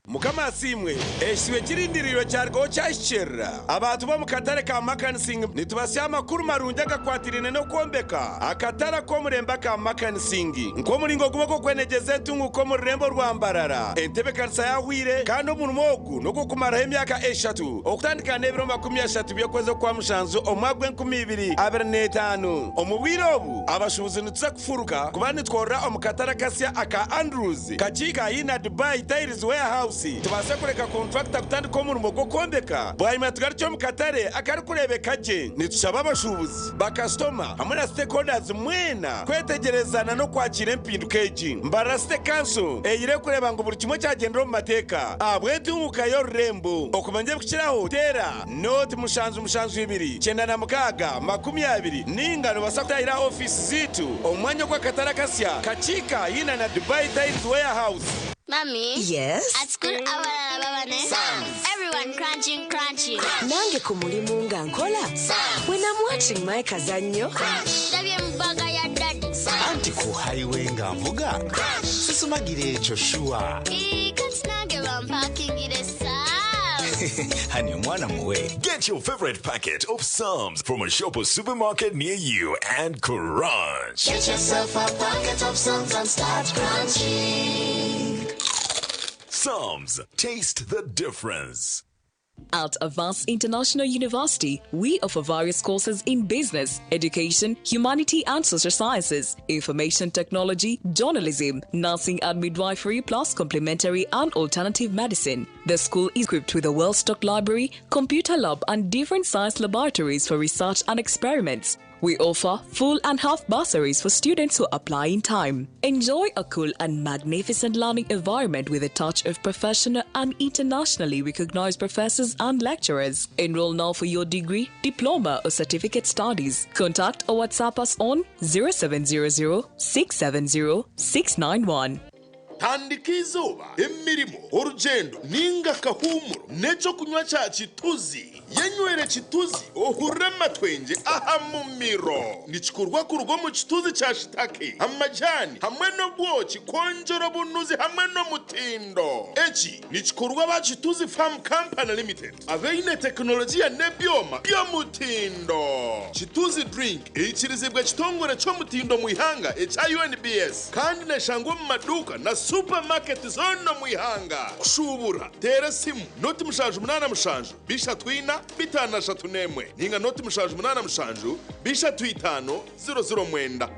Mukama simwe eshiwe kirindiriro cyarwo cyashira abantu bo mukatare ka makanising nitubasya amakuru marungi agakwatirine no kombeka akatara ko muremba ka makanising nko muringo guboko kwenegeze tungu ko murembo rwambarara entebe kansa yahwire kandi omunmogu no kukumara emyaka 3 okutandika nebiro 30 byokoze kwa mushanzo omwagwe 2025 omubwirobu abashubuzi nutsa kufuruka kubani twora omukatara kasya aka Andrews kachika ina Dubai Tiles Warehouse house tubase kureka contractor gutandika umurimo go kondeka bwanyuma tugaricyo mu Katare akari kurebeka je nitushaba abashubuzi ba customer hamwe na stakeholders mwena kwetegerezana no kwakira impinduka y'ijingo Mbarasite Council eyire kureba ngo buri kimwe cyagendera mu mateka abwete umukayo rembo okumanje bukiraho tera note mushanzu 2 cyenda na mukaga 20 ningano basakutayira office zitu omwanya kwa Katara kasya kachika yina na Dubai Tiles Warehouse. Mommy? Yes? At school, everyone crunching. Nange kumulimu nga nkola? When I'm watching my kazanyo. Anti ku highway nga mvuga? Susumagire echo shua. Honey, mwana muwe. Get your favorite packet of Psalms from a shop or supermarket near you and crunch. Get yourself a packet of Psalms and start crunching. Psalms, taste the difference. At Avance International University, we offer various courses in business, education, humanity and social sciences, information technology, journalism, nursing and midwifery, plus complementary and alternative medicine. The school is equipped with a well-stocked library, computer lab and different science laboratories for research and experiments. We offer full and half bursaries for students who apply in time. Enjoy a cool and magnificent learning environment with a touch of professional and internationally recognized professors and lecturers. Enroll now for your degree, diploma or certificate studies. Contact or WhatsApp us on 0700 670 691. Tandika izuba emirimo urugendo ninga kahumuro neco kunywa cha chituzi yenywere chituzi ohurema twenge aha mumiro nichikurwa kurugo mu chituzi cha shitake amajani hamwe no bwoki konjora bunuzi hamwe no mutindo echi nichikurwa ba chituzi farm company limited aveine teknolojia nebyoma byo mutindo chituzi drink ichirizibwa chitongore cyo mutindo muihanga HIUNBS kandi nashangwa mu maduka na supermarket zono muihanga kushubura tera simu noti mushanju 8 mushanju bisha twina bitana shatunemwe ninga noti mushanju 8 mushanju bisha twitano 009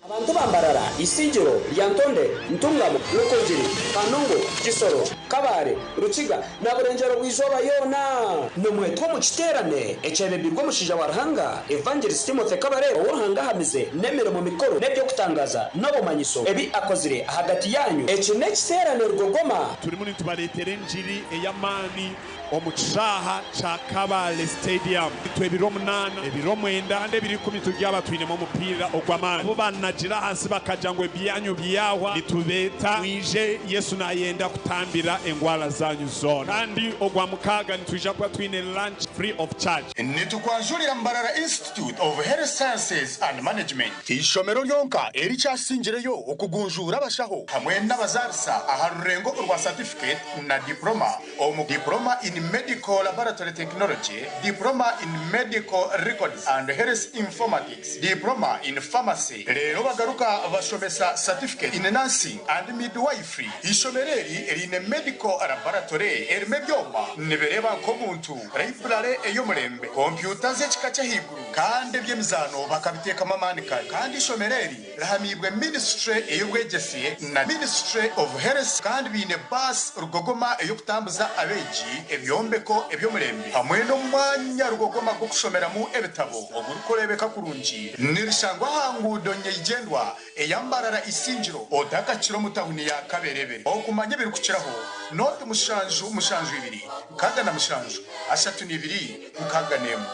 abantu bambarara isingiro lyantonde ntungamo lokojiri kanongo gisoro kabare rukiga naburengero bwizoba yona nomwe two mu kiterane ecebebirwa mushija warhanga evangelist Timothy Kabare warhanga hamize nemero mu mikoro nebyo kutangaza no bumanyiso ebi akozire hagati yanyu ecine kiterane rugogoma turi muri tubaretere njiri eyamani omuchaha cha Kabale Stadium twebiro 8 ebiro 9 ande biri 10 tugyaba twinemo umupira ogwamana bo banajira hasi bakajangwe byanyu byawa nitubeta mwije Yesu nayenda kutambira engwala zanyu zone kandi ogwamukaga nitwija kwa twine lunch free of charge nitukwanjurira Mbarara Institute of Health Sciences and Management ishomero lyonka eri cyashingireyo okugunjura abashaho hamwe n'abazarisa aharurengo urwa certificate na diploma omu diploma in medical laboratory technology, diploma in medical records and health informatics, diploma in pharmacy. Lero bagaruka bashomesa certificate in nursing and midwifery. Ishomereri in medical laboratory ermebyoma nebereba komuntu library eyomurembe computer zechikacha higuru kandi byemizano bakabiteka mamanika kandi ishomereri rahamibwe ministry eyobwegesiye na ministry of health kandi bine bus rugogoma eyokutambuza abeji yombeko ebyomurembe hamwe no mwanya rugogoma go kushomeramo ebitabo ogurukorebeka kurungi nirishangwa hangudo nyegendwa eyambarara isingiro odaka kiro mutahuni ya kaberebe okumanye biri kukiraho note mushanju 2 kaga na mushanju 32 mukaga nemo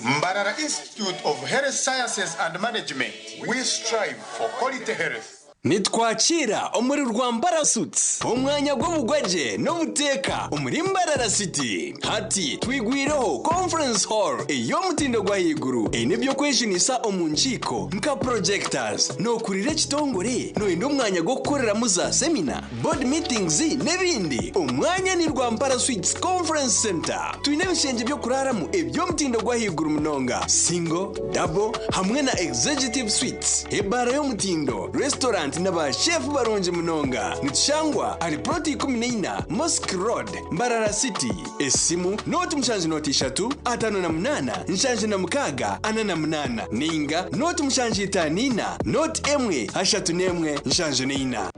Mbarara Institute of Health Sciences and Management, we strive for quality health. Nitwakira omuri Rwambara Suits omwanya gw'obugwaje n'obuteka omuri Mbarara City hati twigwireho conference hall ey'omutindo gwa iguru enebyo kweshinisa omunchiko nka projectors no kurire kitongore no endo mwanya gwo gukorera muza seminar board meetings nebindi omwanya ni Rwambara Suits Conference Center twine bishenge byo kuraramu eby'omutindo gwa iguru munonga single double hamwe na executive suites ebara y'omutindo restaurant n'aba chef baronje munonga nitshangwa ari proti 14 Mosque Road Mbarara City esimu noti mshanji noti 3 58 nshanji na mukaga 88 ninga noti mshanji 5 noti emwe 34 nshanji 4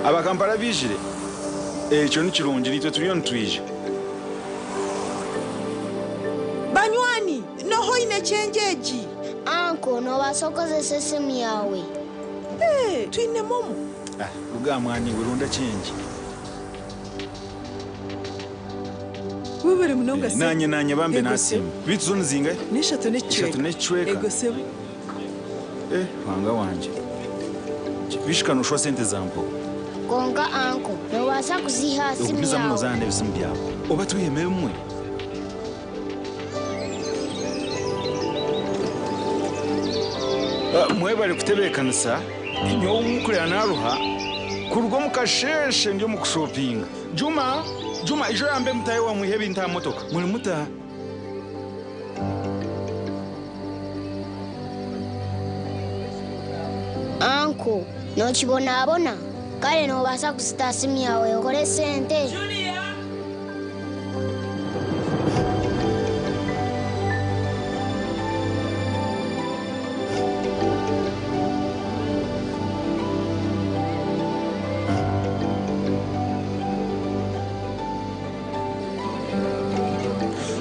abakampala bijire ekyo ni kirungi nitwe tuliyo nitwije banywani noho ine chenjeji anko nobaasa okukozesa essimu yawe twine momo uga mwani wirunda chenji webere munonga se nanye bambe nasimu bitu zone zingahe n'eshatu n'ecweka ego se wanga wanje bishikanushwa sente zampo konka anko nobaasa kuziha simu ukubiza yawe muzande bisimu byabo oba tuyemeye mwe mwebale kutebekanisa nyowe umukurira naruha kurwo mukasheshe ndio mukushopinga Juma ijo yambe mutaye wa muhebe nta motoka muri muta anko nokibonabona kale nobaasa kusita simu yawe okole sente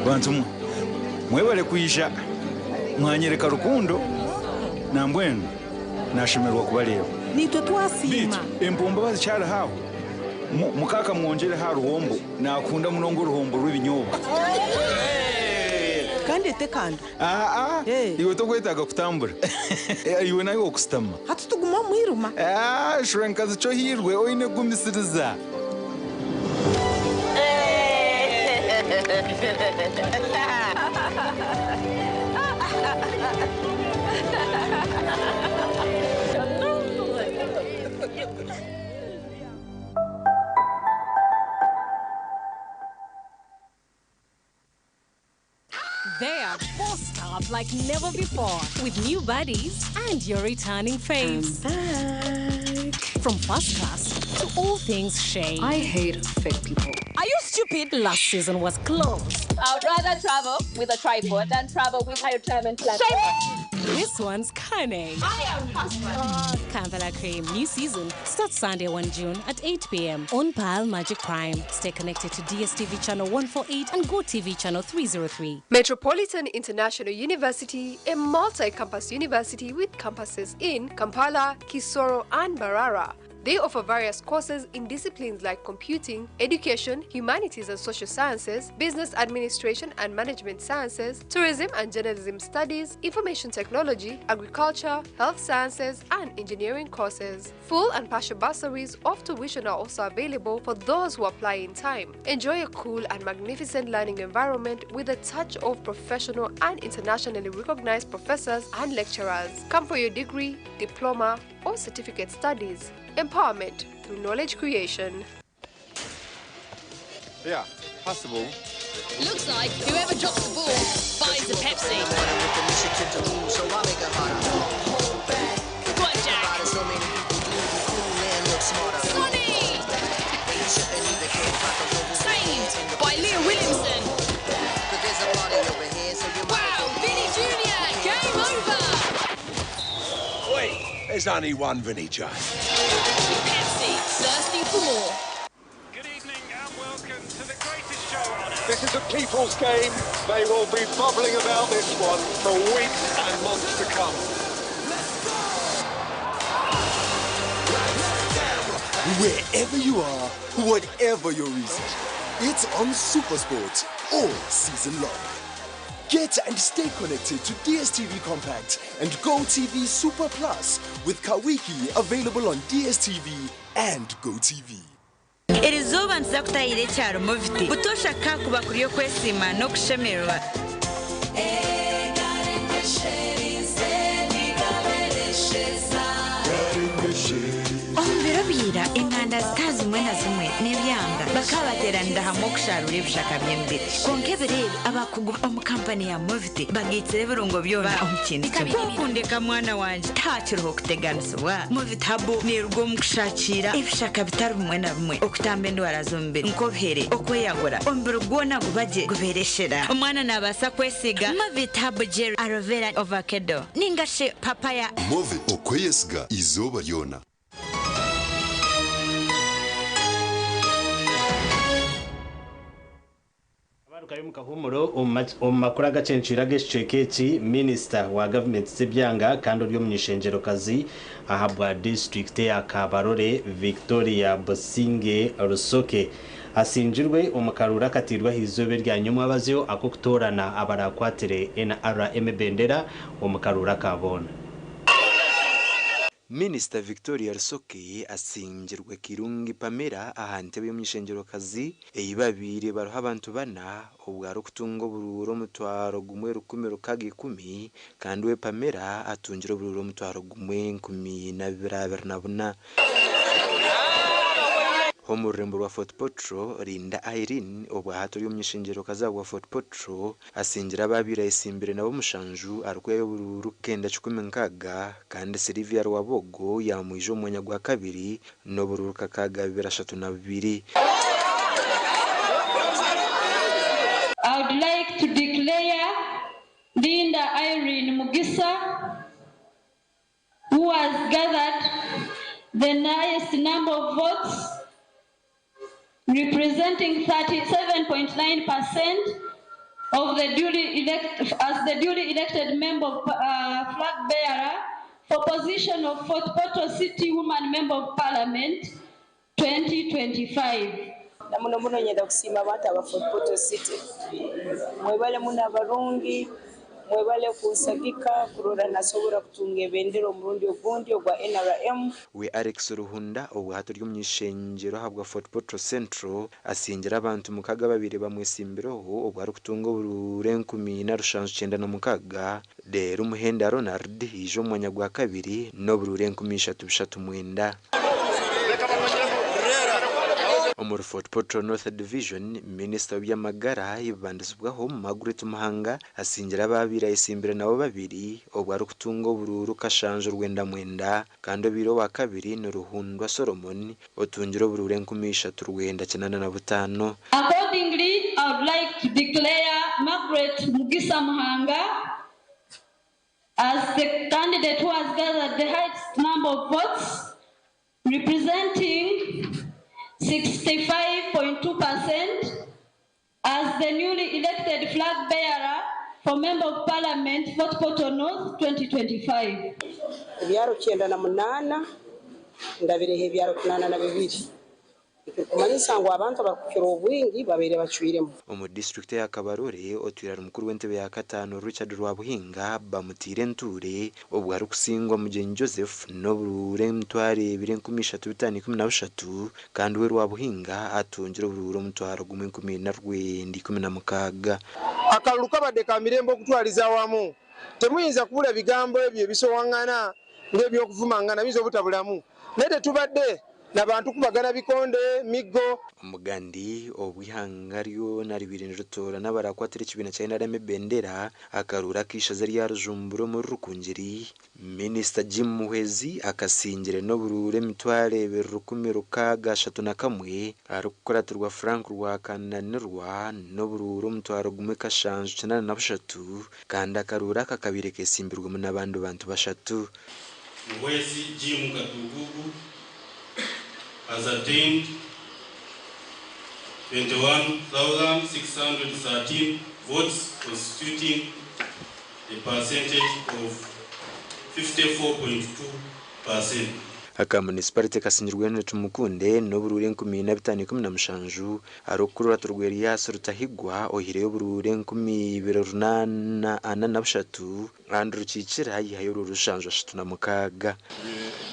bantu mwebale kuisha mwanyereka rukundo na mbwenu nashemerwa kubaleba nitwe twasima empombo bazicyara haho mukaka mwongere ha ruhombo nakunda munongo ruhombo rw'ibinyobwa kandi tekanda iwe togwetaga kutambura iwe nayo okusitama hati tuguma mwiruma shurankazi cyo hirwe oine gumisiriza They are bossed up like never before with new buddies and your returning faves. From first class to all things shade. I hate fake people. Are you stupid? Last season was closed. I would rather travel with a tripod than travel with my retirement plan. This one's cunning. Kampala Cream, new season starts Sunday 1 June at 8 p.m. on Pal Magic Prime. Stay connected to DSTV channel 148 and GoTV channel 303. Metropolitan International University, a multi-campus university with campuses in Kampala, Kisoro, and Mbarara. They offer various courses in disciplines like computing, education, humanities and social sciences, business administration and management sciences, tourism and journalism studies, information technology, agriculture, health sciences, and engineering courses. Full and partial bursaries of tuition are also available for those who apply in time. Enjoy a cool and magnificent learning environment with a touch of professional and internationally recognized professors and lecturers. Come for your degree, diploma, or certificate studies. Empowerment through knowledge creation. Yeah, possible. Looks like whoever drops the ball buys a Pepsi. Go on, Jack. Sonny! Saved by Leah Williamson. Wow, Vinny Jr. Game over. Wait, there's only one Vinny J. Pepsi, thirsty for more. This is a people's game. They will be bubbling about this one for weeks and months to come. Wherever you are, whatever your reason, it's on SuperSport all season long. Get and stay connected to DSTV Compact and GoTV Super Plus with Kawiki available on DSTV and GoTV. Erizuba nza kutayire cyaro mufite utoshaka kuba kuriyo kwesima no kushemerwa Ombirabira inganda zitazi mwe na zimwe n'ibyanga bakabateranira hamwe kusharura ibishaka by'imbere konkebere abakugu omukampani ya Movite bagitsire birungo byona omukintu kundeka mwana wanje takiroho kuteganiswa Movite habo nirwo mukushakira ibishaka bitari bimwe na bimwe okutambe ndwara zombere nkobhere okweyagura ombero gwona gubaje gubereshera omwana nabasa kwesiga Movite habo gel aloe vera avocado ningashe papaya Movite okweyesiga izoba ryona Ngaruka y'umukahumuro omakura gacencira geshekeci minister wa government zibyanga kandi ryo munyishengero kazi ahabwa district ya Kabarore Victoria Bosinge Rusoke asinjirwe umukarura katirwa hizobe rya nyuma bazyo akokutorana abarakwatere NRM bendera umukarura kabona. Minister Victoria Rusoke asinjirwe Kirungi Pamela ahantebe y'umwishengero kazi eyibabire baruha abantu bana ubwaro kutungo bururo mutwaro gumwe rukumero kagi 10 kandi we Pamela atunjira bururo mutwaro gumwe 12 nabuna Homurembo wa Fort Potro Rinda Irene obwahato y'umwishengero kazabwa Fort Potro asinjira babira isimbire nabo mushanju arukweyo bururu kenda 10 kandi Silvia Rwabogo yamwijo mwanya gwa kabiri no bururu kakaga 32. I would like to declare Linda Irene Mugisa, who has gathered the highest number of votes, representing 37.9% of the duly elected member of flag bearer for position of Fort Portal City Woman Member of Parliament 2025. Namuno muno nyenda kusima abantu aba Fort Portal City. Mwebale muna barungi, mwebale kusagika kurora nasobora kutunga bendero murundi ogundi ogwa NRM. We Alex Ruhunda obwato ry'umnyishengero habwa Fort Portal Central asinjira abantu mukaga babiri bamwesimbiroho obwari kutunga burure 10 na rushanju 9 no mukaga de rumuhenda Ronald ijo mwanya gwa kabiri no burure 13 Omur Fort Portal North Division Minister w'Yamagara yibandisubwaho Margaret Muhanga asinjira babira isimbire nabo babiri obwari kutunga bururu kashanje rwenda mwenda kandi biro wa kabiri no Ruhundwa Solomon otunjiro burure 13 Accordingly, I would like to declare Margaret Mugisa Muhanga as the candidate who has gathered the highest number of votes, representing 65.2% as the newly elected flag bearer for Member of Parliament Fort Portal North 2025. Ebyaro 98 ndabirehe ebyaro 82. Kumanyisa ngo abantu bakukira obwingi babere bacwiremo. Omu district ya Kabarore otwira mukuru w'entebe ya 5 Richard Rwabuhinga bamutire nture obwari kusingwa Mugenyi Joseph no burure mtware 213 kandi we Rwabuhinga atunjira bururo mtwaro 10 akalulu kabadde ka mirembe okutwaliza awamu temuyinza kubula bigambo ebyo bisowangana ng'ebyokuvumangana bizo butabulamu nede tubadde n'abantu kubagana bikonde migo Omugandi obwihangaryo naribiri rutora n'abarakwatira kibina cyane reme bendera akarura kishaza rya rujumburo mu rukunjiri Minister Jim Muhezi akasinjire no burure mitware 10 arukora turwa Frank rwa kananirwa no bururo mutwaro gume kashanje 83 kandi akarura kakabire kesimbirwa mu nabandu bantu bashatu Muhezi Jim Katugugu has attained 21,613 votes, constituting a percentage of 54.2%. Aka municipality kasinjirwe n'Tumukunde no burure 15 arukurura turwe Elias Rutahigwa ohireyo burure 28 Andrew Chikira yihayo rushanjo 36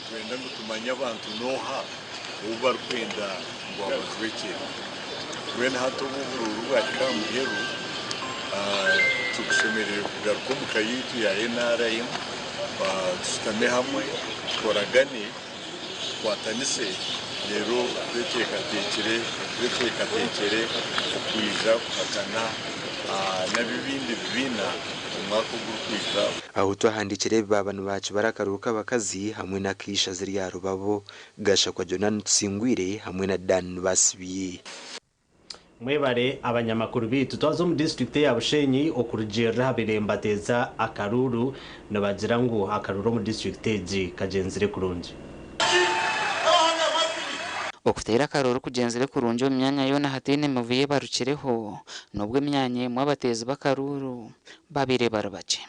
twenda gutumanya abantu noha ubar kwenda ngo abazweke when hato bururu bakamuheru tukushemerera kugaruka mu kayitu ya NRM tutame hamwe koragane kwatanise rero rekekatekere kwiza kuhatana nabibindi bibina umwaka gukwiza aho twahandikire babanu bacu barakaruka bakazi hamwe na Kisha ziriya rubabo gasha kwa Jonan Singwire hamwe na Dan Basibiye mwebare abanyamakuru bitu twazo mu district ya Bushenyi okurugera birembateza akaruru nabagira ngo akaruru mu district eji kagenzire kurunje okutera karoro kugenzere kurunjo myanya yona hatine muviye barukireho nubwo myanya mwabatezi bakaruru babire barabace.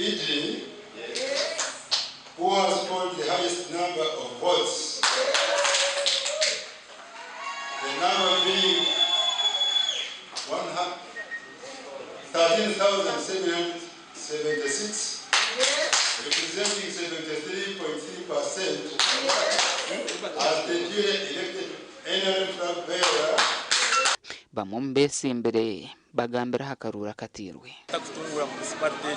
E.G., who has scored the highest number of votes, the number being 13,776, representing 73.3%, as the duly elected NRM flag bearer. Bamumbesi imbere bagambira hakarura katirwe. Takutungura municipality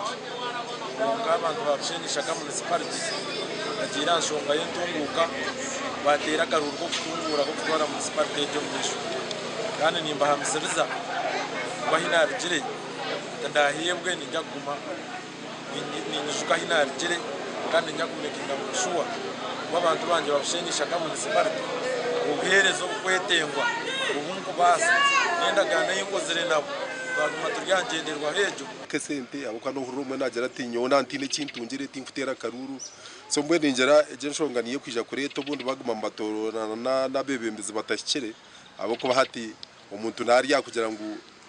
abantu babishenyishaga municipality agira nshonga y'intunguka batera karuru ko kutungura ko kutwara municipality yo mwisho kandi nimba hamiseriza bahina rigire ndahiyebwe ninjya guma ninyishuka hina rigire kandi njya kumekinga mushuwa w'abantu banje babishenyishaga municipality ubuherezo kwetengwa ubungu basi nenda gana y'inkozere nabo baguma turyangenderwa hejo kesente abo kano hurume najara tinyona ntine cintungire timfutera karuru so mbwe ninjara eje nshonganiye kwija kureto bundi baguma mbatoro na bebembezi batashikire abo ko bahati umuntu nari yakugira ngo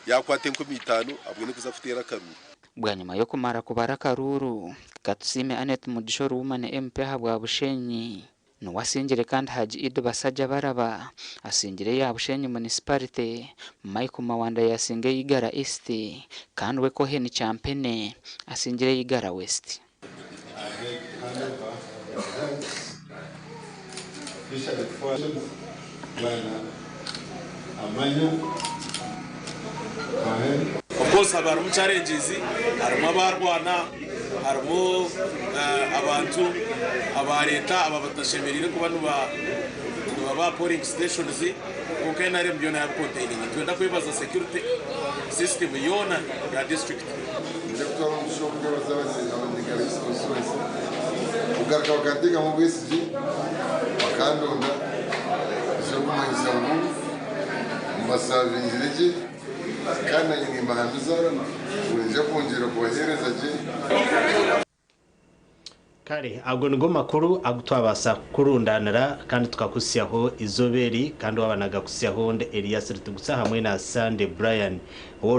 yakwate 50 abwe nikuzafutera karuru. Bwa nyuma yo kumara kubara karuru Katusime Anet Mudishoro Woman MP habwa bushenyi nuwasingire kandi Haji Ido Basajja baraba asingire ya bushenyi municipality Mike Mawanda yasinge yigara East kandi we ko heni champene asingire yigara West. Of course, habarumu challenges, harimo abarwana, harimo abantu abareta ababatashemerire kuba nuba polling stations kuko NRM byona ya containing twenda kwibaza security system yona ya district. Electoral shop z'abanyagalisi constituency ugaruka bakatega mu BSG bakandonda zo kumanyisa ngo mbasavingireke kana nyingi mahanduza urenje kongera kubahereza je kare ago ngo makuru agutwabasa kurundanira kandi tukakusiyaho izoberi kandi wabanaga kusiyaho nde Elias Rutugusa hamwe na Sande Brian